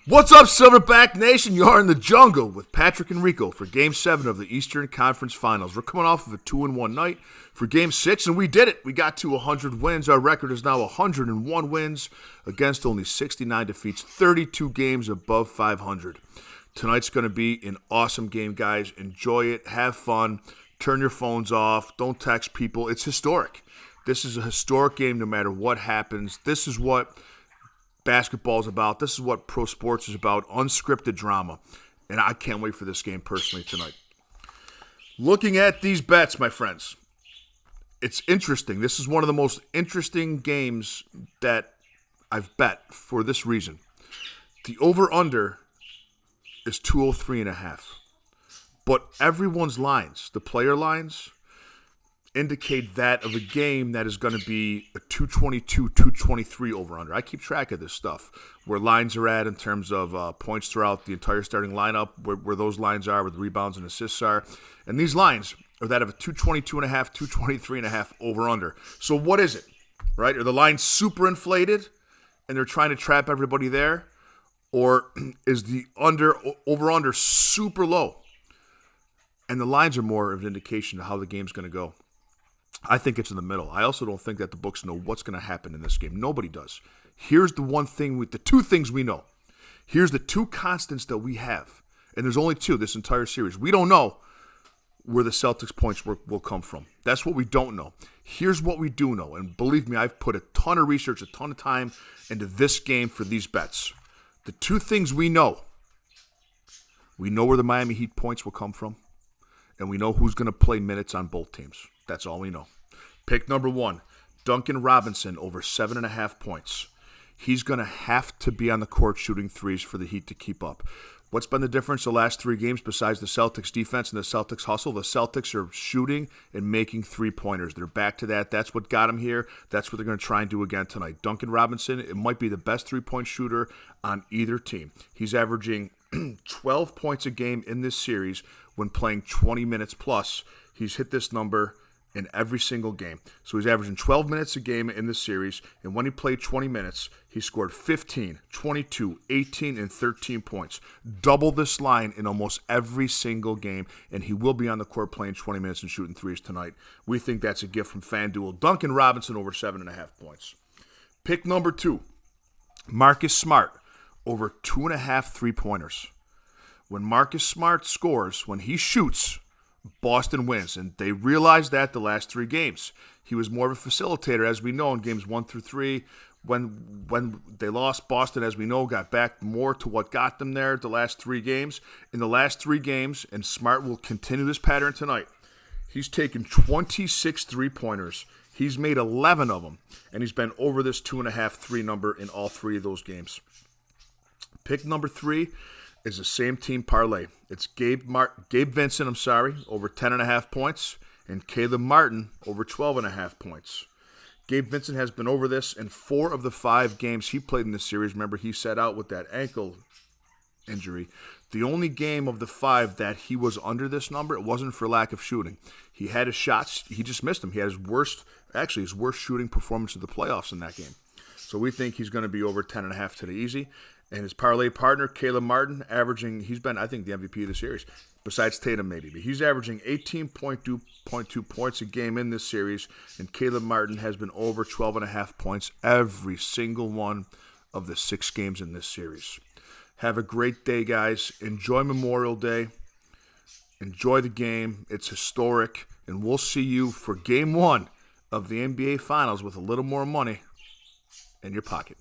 What's up, Silverback Nation? You're in the jungle with Patrick and Rico for Game 7 of the Eastern Conference Finals. We're coming off of a 2-1 night for Game 6, and we did it. We got to 100 wins. Our record is now 101 wins against only 69 defeats, 32 games above 500. Tonight's going to be an awesome game, guys. Enjoy it. Have fun. Turn your phones off. Don't text people. It's historic. This is a historic game no matter what happens. This is what basketball is about. This is what pro sports is about, unscripted drama. And I can't wait for this game personally tonight. Looking at these bets, my friends, it's interesting. This is one of the most interesting games that I've bet for this reason. The over-under is 203.5. But everyone's lines, the player lines, indicate that of a game that is going to be a 222, 223 over-under. I keep track of this stuff, where lines are at in terms of points throughout the entire starting lineup, where those lines are, where the rebounds and assists are. And these lines are that of a 222.5, 223.5 over-under. So what is it, right? Are the lines super inflated and they're trying to trap everybody there? Or is the over-under super low? And the lines are more of an indication of how the game's going to go. I think it's in the middle. I also don't think that the books know what's going to happen in this game. Nobody does. Here's the one thing, the two things we know. Here's the two constants that we have. And there's only two this entire series. We don't know where the Celtics points will come from. That's what we don't know. Here's what we do know. And believe me, I've put a ton of research, a ton of time into this game for these bets. The two things we know where the Miami Heat points will come from, and we know who's going to play minutes on both teams. That's all we know. Pick number 1, Duncan Robinson over 7.5 points. He's going to have to be on the court shooting threes for the Heat to keep up. What's been the difference the last 3 games besides the Celtics defense and the Celtics hustle? The Celtics are shooting and making three-pointers. They're back to that. That's what got them here. That's what they're going to try and do again tonight. Duncan Robinson, it might be the best three-point shooter on either team. He's averaging 12 points a game in this series when playing 20 minutes plus. He's hit this number in every single game. So he's averaging 12 minutes a game in this series, and when he played 20 minutes, he scored 15, 22, 18, and 13 points. Double this line in almost every single game, and he will be on the court playing 20 minutes and shooting threes tonight. We think that's a gift from FanDuel. Duncan Robinson over 7.5 points. Pick number 2, Marcus Smart over 2.5 three-pointers. When Marcus Smart scores, when he shoots, Boston wins, and they realized that the last 3 games. He was more of a facilitator, as we know, in games 1 through 3. When they lost, Boston, as we know, got back more to what got them there the last 3 games. In the last 3 games, and Smart will continue this pattern tonight, he's taken 26 three-pointers. He's made 11 of them, and he's been over this 2.5 three number in all 3 of those games. Pick number 3 is the same team parlay. It's Gabe Vincent, over 10.5 points, and Caleb Martin over 12.5 points. Gabe Vincent has been over this in 4 of the 5 games he played in this series. Remember, he sat out with that ankle injury. The only game of the 5 that he was under this number, it wasn't for lack of shooting. He had his shots. He just missed them. He had his worst shooting performance of the playoffs in that game. So we think he's going to be over 10.5 today easy. And his parlay partner, Caleb Martin, he's been, I think, the MVP of the series, besides Tatum maybe. But he's averaging 18.2 points a game in this series, and Caleb Martin has been over 12.5 points every single one of the 6 games in this series. Have a great day, guys. Enjoy Memorial Day. Enjoy the game. It's historic, and we'll see you for Game 1 of the NBA Finals with a little more money in your pocket.